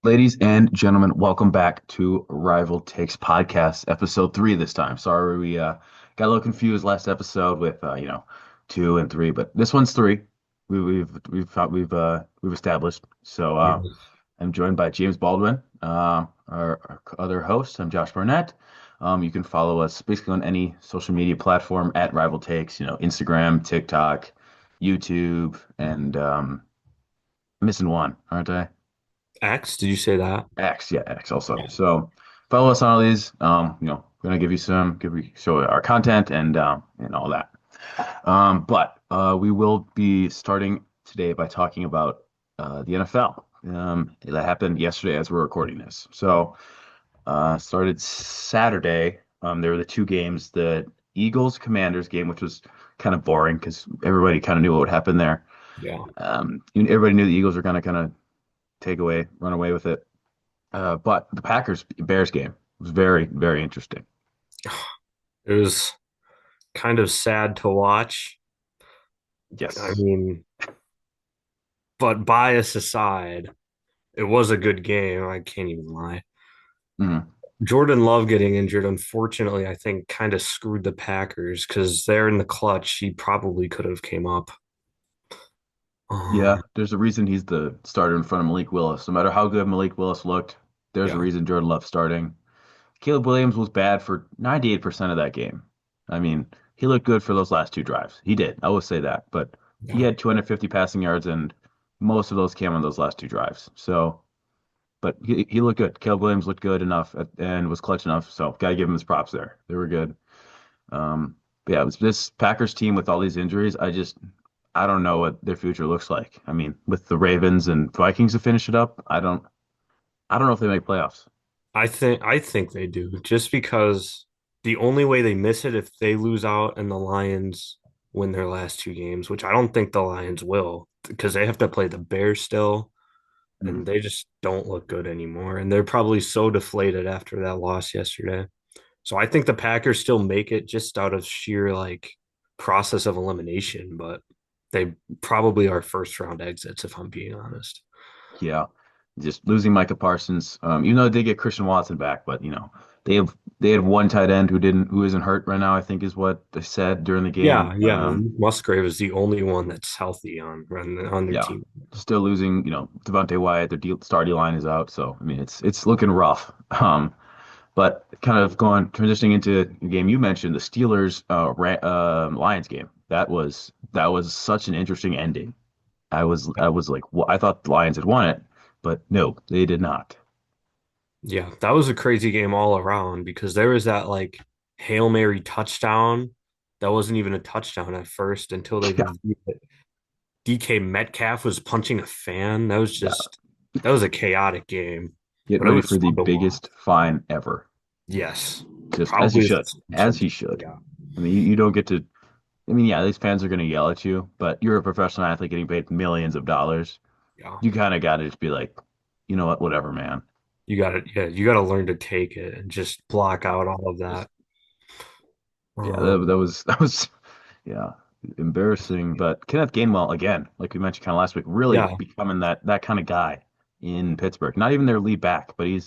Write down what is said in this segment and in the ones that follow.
Ladies and gentlemen, welcome back to Rival Takes Podcast, episode three this time. Sorry, we got a little confused last episode with two and three, but this one's three. We've established. So Yes. I'm joined by James Baldwin, our other host. I'm Josh Barnett. You can follow us basically on any social media platform at Rival Takes. Instagram, TikTok, YouTube, and missing one, aren't I? X, did you say that? X, yeah, X also. Yeah. So follow us on all these. We're gonna give you show our content and all that. But we will be starting today by talking about the NFL. That happened yesterday as we're recording this. So started Saturday. There were the two games, the Eagles Commanders game, which was kind of boring because everybody kind of knew what would happen there. Yeah. Everybody knew the Eagles were gonna kind of run away with it. But the Packers Bears game was very, very interesting. It was kind of sad to watch. I Yes. mean, but bias aside, it was a good game. I can't even lie. Mhm. Jordan Love getting injured, unfortunately, I think kind of screwed the Packers because they're in the clutch. He probably could have came up. Yeah, Um, there's a reason he's the starter in front of Malik Willis. No matter how good Malik Willis looked, there's a yeah. reason Jordan Love's starting. Caleb Williams was bad for 98% of that game. I mean, he looked good for those last two drives. He did. I will say that. But he Yeah. had 250 passing yards, and most of those came on those last two drives. So, but he looked good. Caleb Williams looked good enough and was clutch enough. So, got to give him his props there. They were good. But yeah, it was this Packers team with all these injuries. I don't know what their future looks like. I mean, with the Ravens and Vikings to finish it up, I don't know if they make playoffs. I think they do just because the only way they miss it if they lose out and the Lions win their last two games, which I don't think the Lions will because they have to play the Bears still and Mhm. they just don't look good anymore and they're probably so deflated after that loss yesterday. So I think the Packers still make it just out of sheer like process of elimination, but they probably are first round exits if I'm being honest. Yeah, just losing Micah Parsons. Even though they get Christian Watson back, but they had one tight end who isn't hurt right now. I think is what they said during the Yeah, game. yeah. Musgrave is the only one that's healthy on their Yeah, team. still losing. Devontae Wyatt, star D line is out, so I mean it's looking rough. But kind of going transitioning into the game you mentioned, the Steelers Lions game. That was such an interesting ending. I was like, well, I thought the Lions had won it, but no, they did not. Yeah, that was a crazy game all around because there was that like Hail Mary touchdown that wasn't even a touchdown at first until they Yeah, reviewed it. DK Metcalf was punching a fan. yeah. That was a chaotic game, Get but it ready was for the fun to watch. biggest fine ever. Yes, Just as he probably a should, as he should. yeah, I mean, you don't get to. I mean, yeah, these fans are going to yell at you, but you're a professional athlete getting paid millions of dollars. yeah. You kind of got to just be like, you know what, whatever, man. You got to learn to take it and just block out all of Just that. yeah, Um, that was yeah, embarrassing. But Kenneth Gainwell again, like we mentioned kind of last week, really yeah, becoming that kind of guy in Pittsburgh. Not even their lead back, but he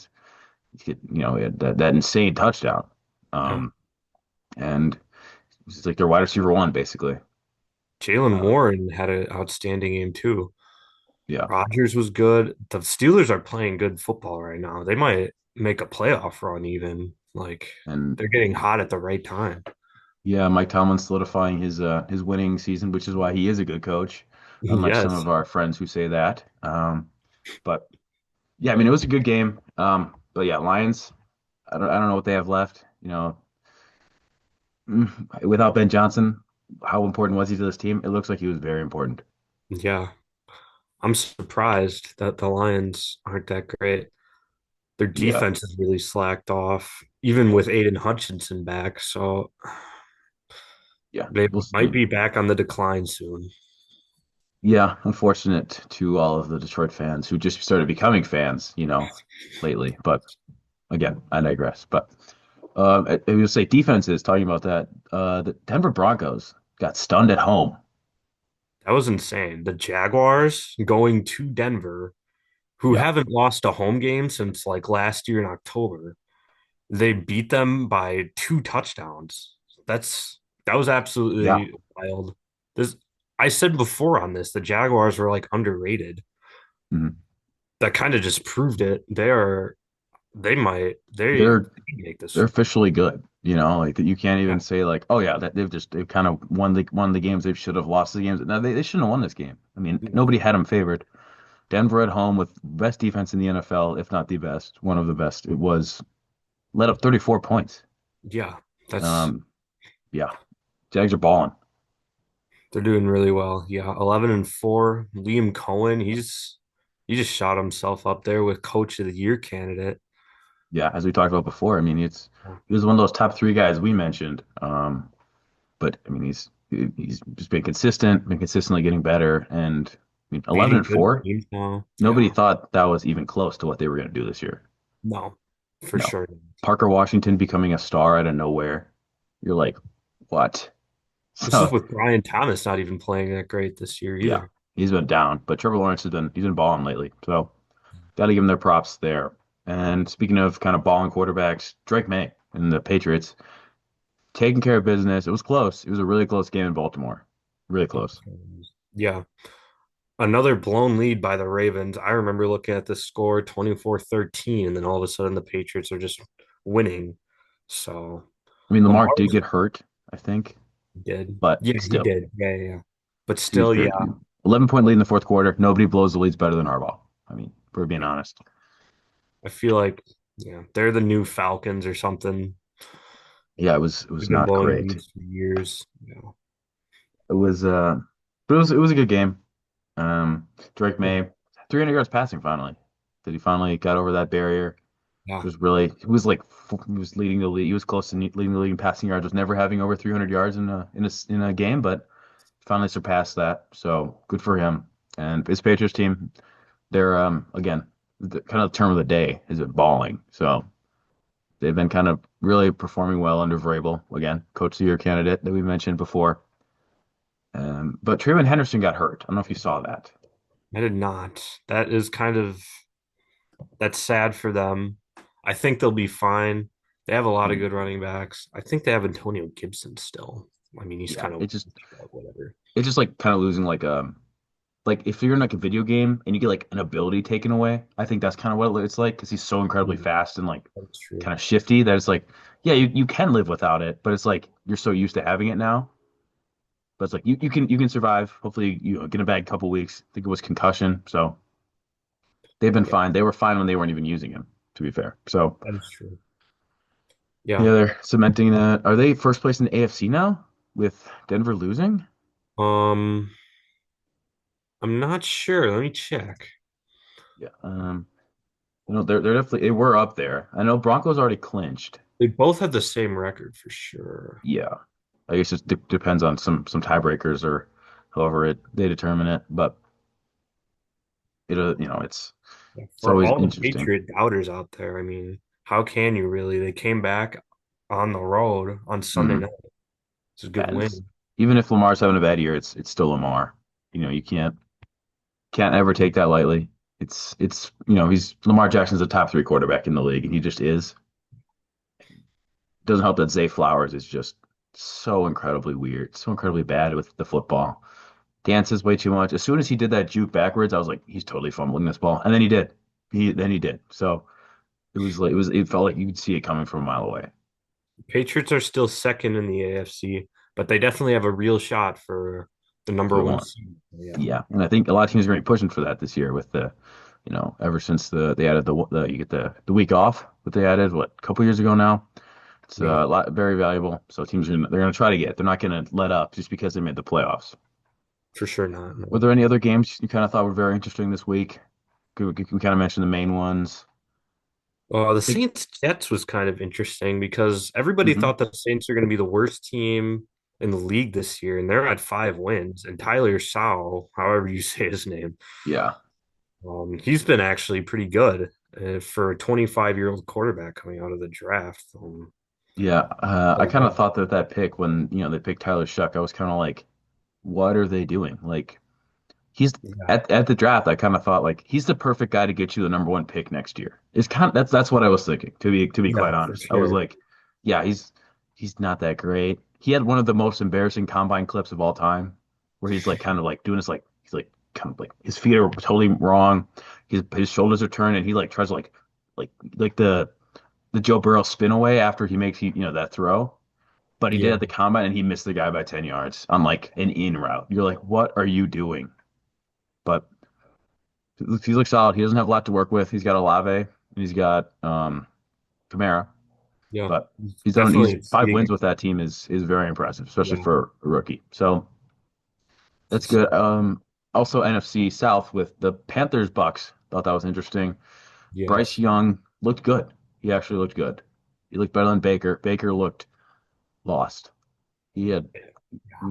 had that insane touchdown. yeah. Um, and he's like their wide receiver one basically. Jalen Uh, Warren had an outstanding game too. yeah, Rodgers was good. The Steelers are playing good football right now. They might make a playoff run even. Like and they're getting hot at the right time. yeah, Mike Tomlin's solidifying his winning season, which is why he is a good coach, unlike some Yes. of our friends who say that. But yeah, I mean it was a good game. But yeah, Lions. I don't know what they have left. Without Ben Johnson, how important was he to this team? It looks like he was very important. Yeah. I'm surprised that the Lions aren't that great. Their Yeah, defense has really slacked off, even with Aiden Hutchinson back. So yeah, they we'll might see. be back on the decline soon. Yeah, unfortunate to all of the Detroit fans who just started becoming fans, lately. But again, I digress. But I will say defenses, talking about that, the Denver Broncos got stunned at home. That was insane. The Jaguars going to Denver, who Yeah. haven't lost a home game since like last year in October. They beat them by 2 touchdowns. That was Yeah. absolutely wild. This I said before on this, the Jaguars were like underrated. Mhm. That kind of just proved it. They They're make this. they're officially good. Like that you can't even Yeah, say like, oh yeah, that they've kind of won the games they should have lost the games. No, they shouldn't have won this game. I mean, no, nobody had them favored. Denver at home with best defense in the NFL, if not the best, one of the best. It was let up 34 points. yeah, that's Um, yeah, Jags are balling. they're doing really well. Yeah, 11-4. Liam Cohen, he just shot himself up there with Coach of the Year candidate. Yeah, as we talked about before, I mean, he was one of those top three guys we mentioned. But I mean, he's just been consistently getting better. And I mean, 11 Beating and good 4. teams now. Nobody Yeah, thought that was even close to what they were going to do this year. no, for No. sure. Parker Washington becoming a star out of nowhere. You're like, what? This is So, with Brian Thomas not even playing that great this year yeah, either. he's been down, but Trevor Lawrence he's been balling lately. So, got to give him their props there. And speaking of kind of balling quarterbacks, Drake May and the Patriots taking care of business. It was close. It was a really close game in Baltimore. Really close. Yeah. Another blown lead by the Ravens. I remember looking at the score 24-13, and then all of a sudden the Patriots are just winning. So I mean, Lamar Lamar did get hurt, I think, did. but Yeah, he still, did. Yeah, yeah, yeah. But to be still, fair, yeah. 11-point lead in the fourth quarter. Nobody blows the leads better than Harbaugh. I mean, if we're being Yeah. honest. I feel like yeah, they're the new Falcons or something. Yeah, it was They've been not blowing great. leads for years. Yeah. It was but it was a good game. Drake Yeah. May, 300 yards passing finally. That he finally got over that barrier. Yeah. He was like he was leading the league. He was close to leading the league in passing yards. Was never having over 300 yards in a game, but finally surpassed that. So good for him. And his Patriots team, they're again the kind of term of the day is it balling. So they've been kind of really performing well under Vrabel again, coach of the year candidate that we mentioned before. But Trayvon Henderson got hurt. I don't know if you saw that. I did not. That is kind of that's sad for them. I think they'll be fine. They have a lot of Mm. good running backs. I think they have Antonio Gibson still. I mean, he's Yeah, kind of whatever. it's just like kind of losing like if you're in like a video game and you get like an ability taken away. I think that's kind of what it's like because he's so incredibly Mhm. fast and like That's true. kind of shifty that it's like yeah you can live without it, but it's like you're so used to having it now. But it's like you can survive. Hopefully you get a bad couple weeks. I think it was concussion, so they've been Yeah, fine. They were fine when they weren't even using him. To be fair, so that is true. Yeah. yeah, they're cementing that. Are they first place in the AFC now with Denver losing? Um, I'm not sure. Let me check. Yeah. They're definitely they were up there. I know Broncos already clinched. They both have the same record for sure. Yeah. I guess it depends on some tiebreakers or however they determine it, but Yeah, it's for always all the interesting. Patriot doubters out there, I mean, how can you really? They came back on the road on Sunday Hmm. night. It's a good And it's, win. even if Lamar's having a bad year, it's still Lamar. You can't ever take that lightly. He's Lamar Jackson's a top three quarterback in the league, and he just is. Doesn't help that Zay Flowers is just so incredibly weird, so incredibly bad with the football. Dances way too much. As soon as he did that juke backwards, I was like, he's totally fumbling this ball, and then he did. He did. So it felt like you could see it coming from a mile away. Patriots are still second in the AFC, but they definitely have a real shot for the For number the one one, seed. Yeah. yeah, and I think a lot of teams are going to be pushing for that this year with ever since they added you get the week off, but they added what a couple years ago now. It's Yeah, a lot very valuable. So teams they're going to try to get. They're not going to let up just because they made the playoffs. for sure not. Were No. there any other games you kind of thought were very interesting this week? We kind of mentioned the main ones. The I think. Saints Jets was kind of interesting because everybody Hmm. thought the Saints are going to be the worst team in the league this year, and they're at 5 wins. And Tyler Sau, however you say his name, Yeah. he's been actually pretty good for a 25-year-old quarterback coming out of the draft. Yeah, I So, kind yeah, of thought that pick when they picked Tyler Shuck, I was kind of like, what are they doing? Like he's Yeah, at the draft. I kind of thought like he's the perfect guy to get you the number one pick next year. It's kind of that's what I was thinking. To be quite yeah, for honest, I was sure. like, yeah, he's not that great. He had one of the most embarrassing combine clips of all time, where he's like kind of like doing this like he's like kind of like his feet are totally wrong, his shoulders are turned, and he like tries to like like the Joe Burrow spin away after he makes that throw. But he did Yeah, at the combine and he missed the guy by 10 yards on like an in route. You're like, what are you doing? But he looks solid. He doesn't have a lot to work with. He's got Olave and he's got Kamara, yeah. but Definitely he's 5 wins exceeding. with that team is very impressive, especially Yeah, for a rookie. So for that's good. sure. Also NFC South with the Panthers Bucks. Thought that was interesting. Bryce Yes. Young looked good. He actually looked good. He looked better than Baker. Baker looked lost. He had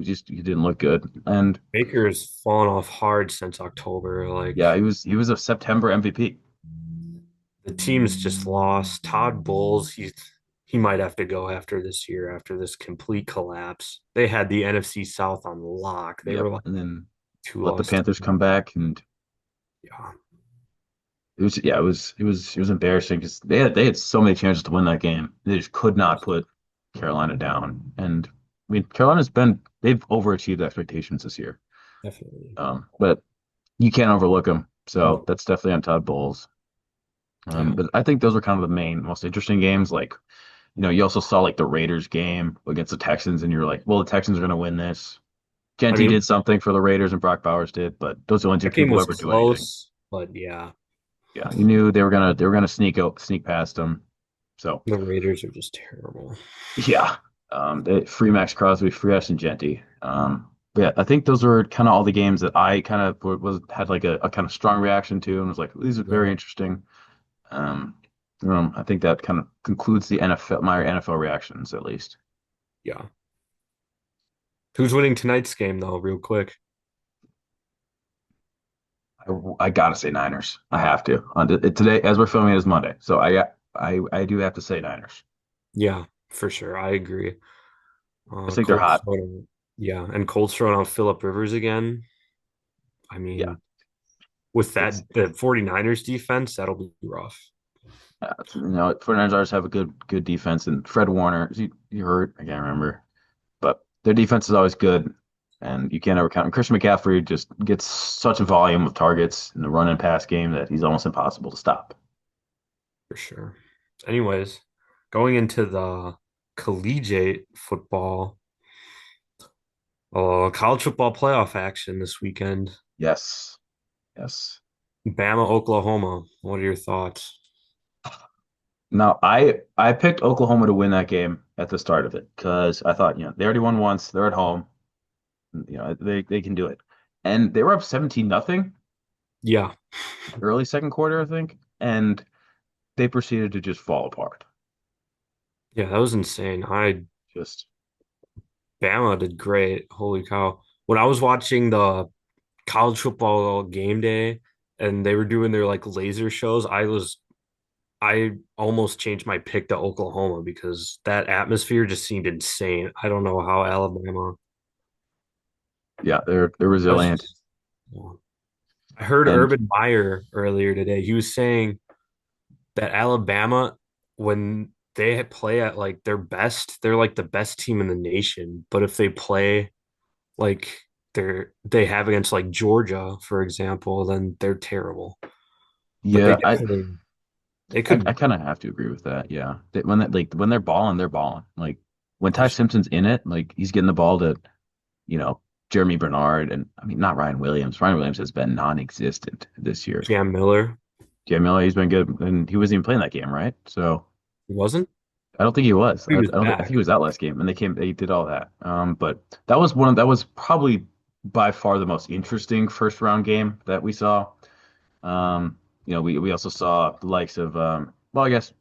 he didn't look good. And Baker has fallen off hard since October. Like yeah, he was a September MVP. the team's just lost. Todd Bowles, he might have to go after this year, after this complete collapse. They had the NFC South on lock. They were Yep. like And then two let the loss Panthers team. come back, and Yeah. it was embarrassing because they had so many chances to win that game. They just could not put Carolina down. And I mean, they've overachieved expectations this year. Definitely. But you can't overlook them. So No. that's definitely on Todd Bowles. Yeah. But I think those were kind of the main, most interesting games. Like, you also saw like the Raiders game against the Texans, and you're like, well, the Texans are going to win this. I Genty mean, did something for the Raiders, and Brock Bowers did, but those are the only two that game people who was ever do anything. close, but yeah, Yeah, you knew they were gonna sneak past them. So the Raiders are just terrible. yeah, free Max Crosby, free Ashton Genty. But yeah, I think those were kind of all the games that I kind of was had like a kind of strong reaction to, and was like, these are very Yeah. interesting. Um, I think that kind of concludes the my NFL reactions at least. Yeah. Who's winning tonight's game though, real quick? I gotta say Niners. I have to. Today, as we're filming, it is Monday, so I do have to say Niners. Yeah, for sure. I agree. I think they're Colts hot. throwing, yeah, and Colts throwing out Phillip Rivers again. I Yeah, mean, with it's that the 49ers defense, that'll be rough. 49ers always have a good defense, and Fred Warner, is he hurt? I can't remember, but their defense is always good, and you can't ever count. And Christian McCaffrey just gets such a volume of targets in the run and pass game that he's almost impossible to stop. For sure. Anyways, going into the collegiate football, college football playoff action this weekend. Yes, yes. Bama, Oklahoma. What are your thoughts? Now, I picked Oklahoma to win that game at the start of it because I thought, they already won once, they're at home, they can do it, and they were up 17-0 Yeah. early second quarter, I think, and they proceeded to just fall apart. Yeah, that was insane. Just Bama did great. Holy cow. When I was watching the college football game day and they were doing their like laser shows, I almost changed my pick to Oklahoma because that atmosphere just seemed insane. I don't know how Alabama. yeah, they're That's resilient. just, I heard And Urban Meyer earlier today. He was saying that Alabama, when they play at like their best, they're like the best team in the nation. But if they play like they have against like Georgia, for example, then they're terrible. But yeah, I they I, could I kind of have to agree with that. Yeah, when they're balling, they're balling. Like when for Ty sure. Simpson's in it, like he's getting the ball to you know Jeremy Bernard, and I mean not Ryan Williams. Ryan Williams has been non-existent this year. Cam Miller, Jay Miller, he's been good, and he wasn't even playing that game, right? So he wasn't. I don't think he was. He I was don't think, I think he back. was out last game, and they did all that. But that was probably by far the most interesting first round game that we saw. We also saw the likes of well, I guess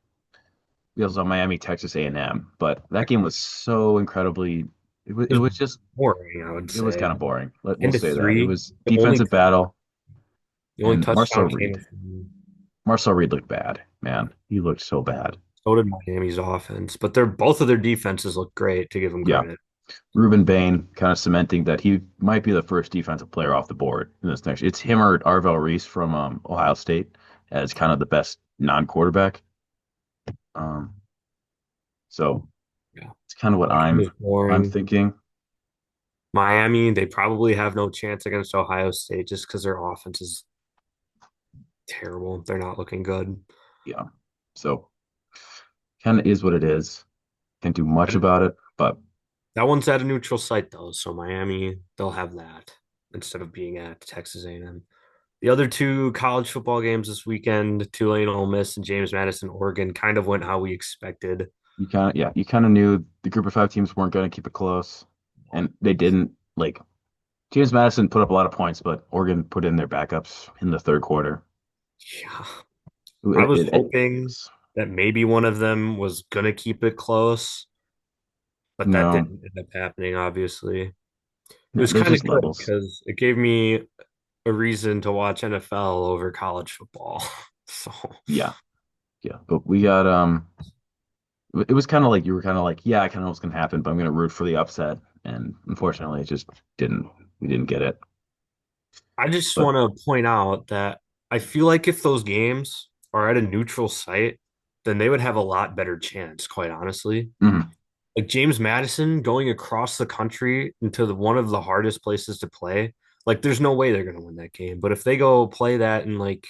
we also saw Miami, Texas A&M, but that game was so incredibly It was just boring, I would it was say. kind of boring. We'll Into say that it three, was defensive battle, the only and touchdown came from Marcel Reed looked bad, man. He looked so bad. so did Miami's offense, but they're both of their defenses look great to give them Yeah, credit. Ruben Bain kind of cementing that he might be the first defensive player off the board in this next. It's him or Arvell Reese from Ohio State as kind of the best non-quarterback. Um, so Yeah. it's kind of what Kind I'm of I'm boring. thinking. Miami, they probably have no chance against Ohio State just because their offense is terrible. They're not looking good. Yeah. So kind of is what it is. Can't do much And about it, but that one's at a neutral site though, so Miami, they'll have that instead of being at Texas A&M. The other two college football games this weekend, Tulane, Ole Miss, and James Madison, Oregon, kind of went how we expected. you kind of knew the group of five teams weren't going to keep it close, and they didn't. Like James Madison put up a lot of points, but Oregon put in their backups in the third quarter. Yeah, I It, was it, it hoping was, that maybe one of them was gonna keep it close, but that no, didn't end up happening. Obviously, it was there's kind of just good levels. because it gave me a reason to watch NFL over college football. So Yeah, yeah, but we got it was kind of like you were kind of like, yeah, I kind of know what's going to happen, but I'm going to root for the upset, and unfortunately, it just didn't. We didn't get it. I just But want to point out that I feel like if those games are at a neutral site, then they would have a lot better chance, quite honestly. mhm, Like James Madison going across the country into one of the hardest places to play, like there's no way they're going to win that game. But if they go play that in like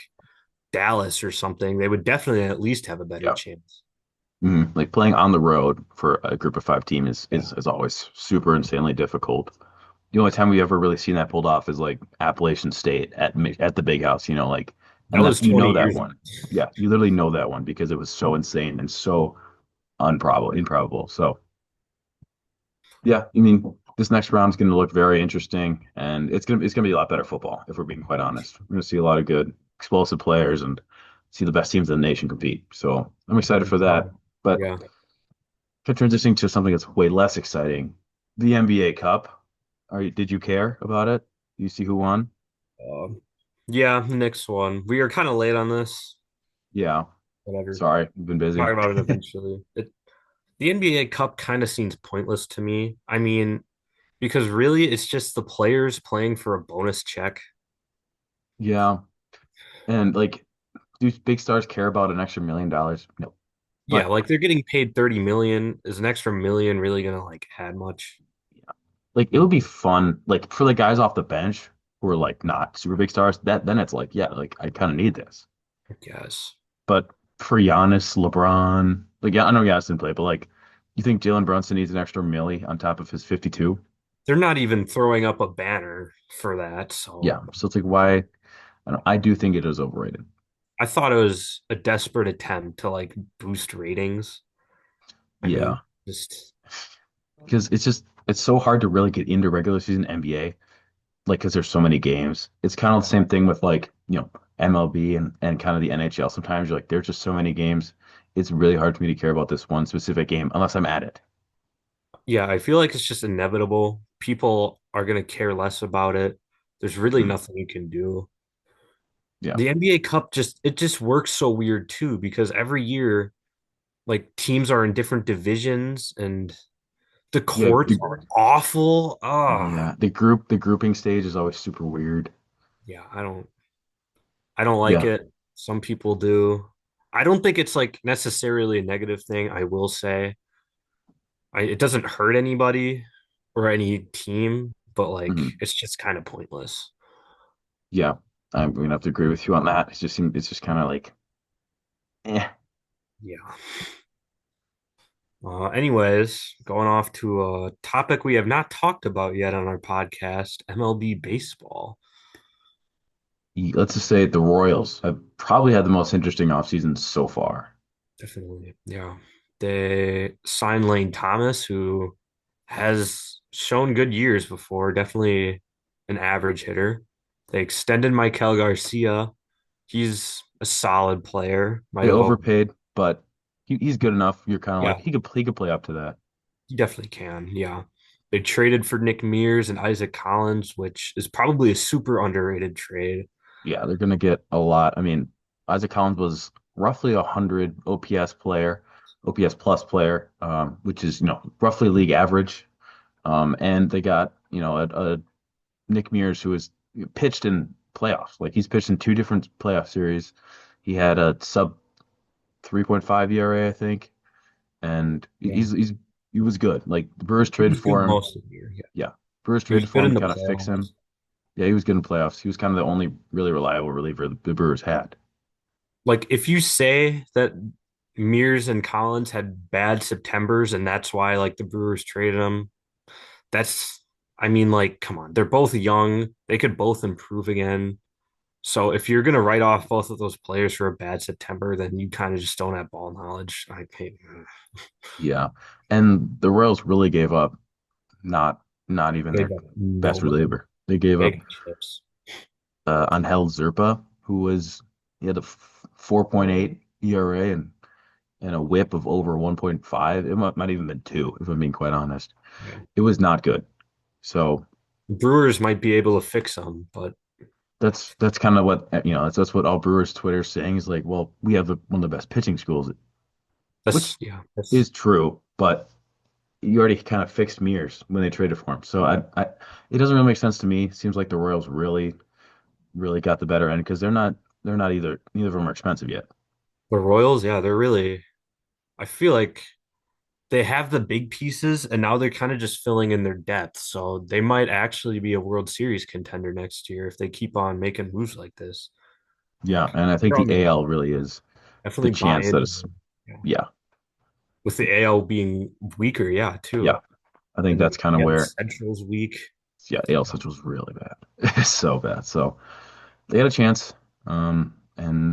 Dallas or something, they would definitely at least have a better yeah, chance. like playing on the road for a group of five team Yeah. is always super insanely difficult. The only time we ever really seen that pulled off is like Appalachian State at the Big House, like, That and was that you 20 know that years one. ago. Yeah, you literally know that one because it was so insane and so improbable. So yeah, I mean, this next round is going to look very interesting, and it's gonna be a lot better football if we're being quite honest. We're going to see a lot of good, explosive players and see the best teams in the nation compete. So I'm excited for that. But Yeah. transitioning to something that's way less exciting, the NBA Cup. Did you care about it? You see who won? Yeah, next one. We are kind of late on this. Yeah. Whatever. Sorry, we've been busy. Talk about it eventually. The NBA Cup kind of seems pointless to me. I mean, because really it's just the players playing for a bonus check. Yeah, and like, do big stars care about an extra $1 million? No, Yeah, but like they're getting paid 30 million. Is an extra million really gonna like add much? like it would be fun, like for the guys off the bench who are like not super big stars. That then it's like, yeah, like I kind of need this. I guess. But for Giannis, LeBron, like yeah, I know Giannis didn't play, but like, you think Jalen Brunson needs an extra milli on top of his 52? They're not even throwing up a banner for that. So Yeah, so it's like why? I do think it is overrated. I thought it was a desperate attempt to like boost ratings. I mean, Yeah, just because it's so hard to really get into regular season NBA, like because there's so many games. It's kind of the same thing with like MLB and kind of the NHL. Sometimes you're like there's just so many games. It's really hard for me to care about this one specific game unless I'm at it. yeah, I feel like it's just inevitable. People are gonna care less about it. There's really Mm, nothing you can do. yeah, The NBA Cup just works so weird too because every year like teams are in different divisions and the yeah, courts are awful. Ah, yeah. The grouping stage is always super weird. yeah, I don't like Yeah, it. Some people do. I don't think it's like necessarily a negative thing, I will say. It doesn't hurt anybody or any team, but like mhm. it's just kind of pointless. Yeah. I'm gonna have to agree with you on that. It's just kind of like, eh. Yeah. Anyways, going off to a topic we have not talked about yet on our podcast, MLB baseball. Let's just say the Royals have probably had the most interesting offseason so far. Definitely. Yeah. They signed Lane Thomas, who has shown good years before, definitely an average hitter. They extended Michael Garcia. He's a solid player. Might They have over. overpaid, but he's good enough. You're kind of like Yeah, he could play up to that. he definitely can. Yeah. They traded for Nick Mears and Isaac Collins, which is probably a super underrated trade. Yeah, they're gonna get a lot. I mean, Isaac Collins was roughly a 100 OPS player, OPS plus player, which is roughly league average. And they got, a Nick Mears who has pitched in playoffs. Like he's pitched in two different playoff series. He had a sub 3.5 ERA, I think, and Yeah. he was good. Like the Brewers He traded was good for him. most of the year. Yeah. Yeah, Brewers He was traded for good him in to the kind of fix him. playoffs. Yeah, he was good in playoffs. He was kind of the only really reliable reliever the Brewers had. Like if you say that Mears and Collins had bad Septembers and that's why like the Brewers traded them, that's I mean, like, come on, they're both young. They could both improve again. So if you're gonna write off both of those players for a bad September, then you kind of just don't have ball knowledge. I think Yeah, and the Royals really gave up not not even gave their up best nobody. reliever. They gave Bag up of chips. Angel Zerpa, he had a 4.8 ERA and a whip of over 1.5. It might even been two, if I'm being quite honest. Yeah. It was not good. So Brewers might be able to fix them, but that's kind of what that's what all Brewers Twitter is saying is like, well, we have one of the best pitching schools, that's which yeah, that's is true, but you already kind of fixed Mears when they traded for him. So it doesn't really make sense to me. It seems like the Royals really got the better end because they're not either neither of them are expensive yet. the Royals. Yeah, they're really. I feel like they have the big pieces, and now they're kind of just filling in their depth. So they might actually be a World Series contender next year if they keep on making moves like this. Yeah, Like and I think the strong, AL really is the definitely buy chance that in. it's Yeah. yeah, With the AL being weaker, yeah, yeah. too. I think And then that's kind of the AL where Central's weak. yeah, AL Central was really bad. It's so bad. So they had a chance, and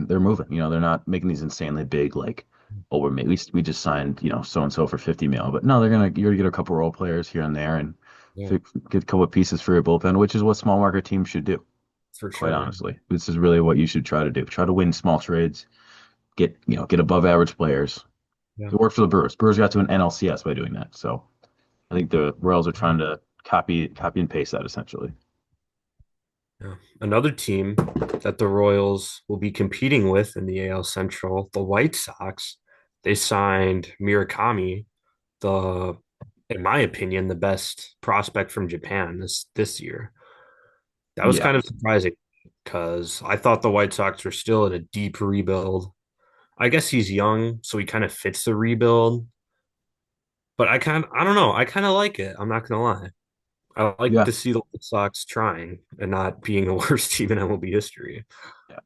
they're moving. They're not making these insanely big like, oh, we just signed so and so for 50 mil, but no, you're gonna get a couple role players here and there and Yeah, get a couple of pieces for your bullpen, which is what small market teams should do. for Quite sure. honestly, this is really what you should try to do. Try to win small trades, get above average players. Yeah. It worked for the Brewers. Brewers got to an NLCS by doing that. So I think the Royals are trying to copy and paste that essentially. Yeah. Another team that the Royals will be competing with in the AL Central, the White Sox, they signed Murakami, the, in my opinion, the best prospect from Japan this year. That was Yeah, kind of surprising because I thought the White Sox were still in a deep rebuild. I guess he's young, so he kind of fits the rebuild. But I don't know. I kind of like it. I'm not gonna lie. I like yeah. to see the White Sox trying and not being the worst team in MLB history.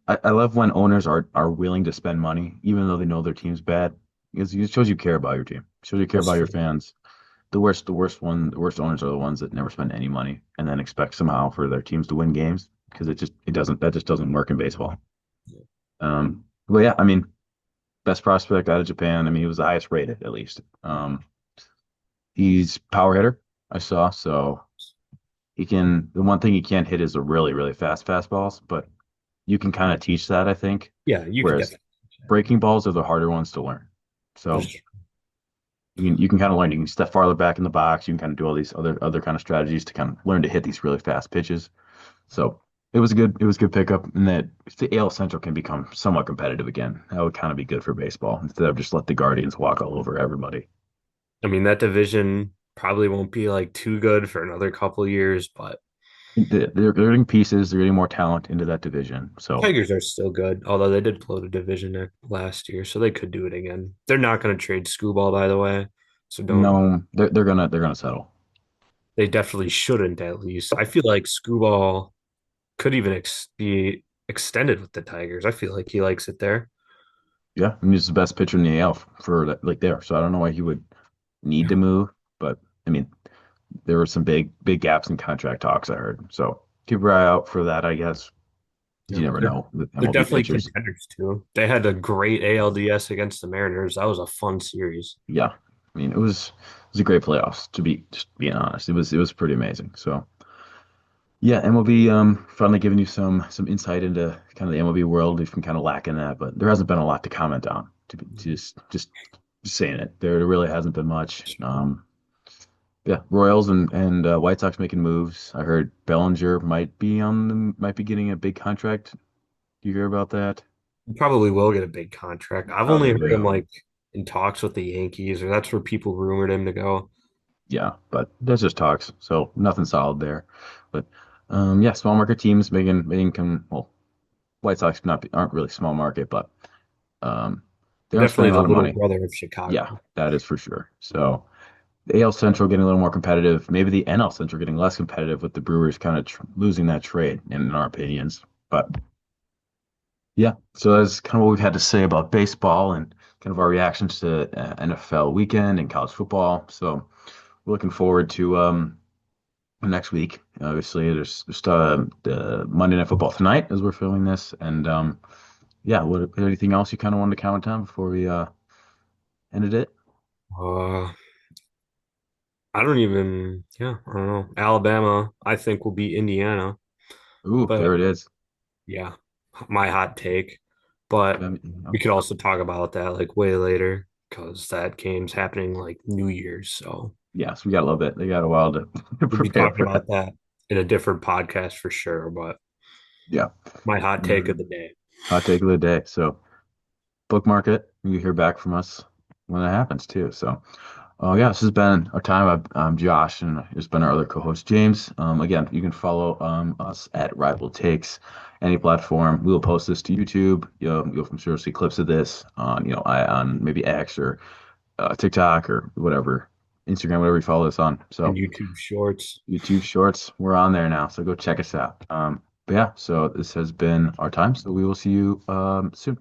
I love when owners are willing to spend money, even though they know their team's bad. Because it shows you care about your team. It shows you care That's about your true. fans. The worst owners are the ones that never spend any money and then expect somehow for their teams to win games because that just doesn't work in baseball. But yeah, I mean, best prospect out of Japan. I mean, he was the highest rated at least. He's power hitter, I saw, so the one thing he can't hit is a really fast fastballs, but you can kind of teach that, I think. Yeah, you could Whereas definitely. breaking balls are the harder ones to learn. So you can kind of learn. You can step farther back in the box. You can kind of do all these other kind of strategies to kind of learn to hit these really fast pitches. So it was good pickup, and that if the AL Central can become somewhat competitive again, that would kind of be good for baseball instead of just let the Guardians walk all over everybody. I mean, that division probably won't be like too good for another couple of years, but They're getting pieces. They're getting more talent into that division. So Tigers are still good. Although they did blow the division last year, so they could do it again. They're not going to trade Screwball, by the way, so don't. no, they're gonna settle. They definitely shouldn't. At least I feel like Screwball could even be extended with the Tigers. I feel like he likes it there. Yeah, I mean, he's the best pitcher in the AL for that, like there. So I don't know why he would need to Yeah, move, but I mean, there were some big gaps in contract talks I heard. So keep your eye out for that, I guess. 'Cause yeah. you never know with They're MLB definitely pitchers. contenders too. They had a great ALDS against the Mariners. That was a fun series. Yeah, I mean, it was a great playoffs to be just being honest. It was pretty amazing. So yeah, MLB finally giving you some insight into kind of the MLB world. We've been kind of lacking that, but there hasn't been a lot to comment on. To just saying it, there really hasn't been much. Yeah, Royals and White Sox making moves. I heard Bellinger might be getting a big contract. Do you hear about that? He probably will get a big contract. I've only Probably heard him will. like in talks with the Yankees, or that's where people rumored him to go. Yeah, but that's just talks. So nothing solid there. But yeah, small market teams making can well, White Sox aren't really small market, but um, they aren't Definitely spending a the lot of little money. brother of Yeah, Chicago. that is for sure. So the AL Central getting a little more competitive, maybe the NL Central getting less competitive with the Brewers kind of losing that trade, in our opinions. But yeah, so that's kind of what we've had to say about baseball and kind of our reactions to NFL weekend and college football. So we're looking forward to next week. Obviously, there's just the Monday Night Football tonight as we're filming this, and yeah, anything else you kind of wanted to comment on before we ended it? Uh, I don't know. Alabama, I think, will beat Indiana, Ooh, but there it is. yeah, my hot take. But we could also talk about that like way later because that game's happening like New Year's. So Yes, we got a little bit. They got a while to, to we'll be prepare talking for that. about that in a different podcast for sure. But Yeah. my hot take of Um, the day. hot take of the day. So bookmark it. You hear back from us when that happens too. So, oh yeah, this has been our time. I'm Josh, and it's been our other co-host James. Again, you can follow us at Rival Takes, any platform. We will post this to YouTube. You'll from sure see clips of this on on maybe X or TikTok or whatever, Instagram, whatever you follow us on. And So YouTube Shorts. YouTube Shorts, we're on there now. So go check us out. But yeah, so this has been our time. So we will see you soon.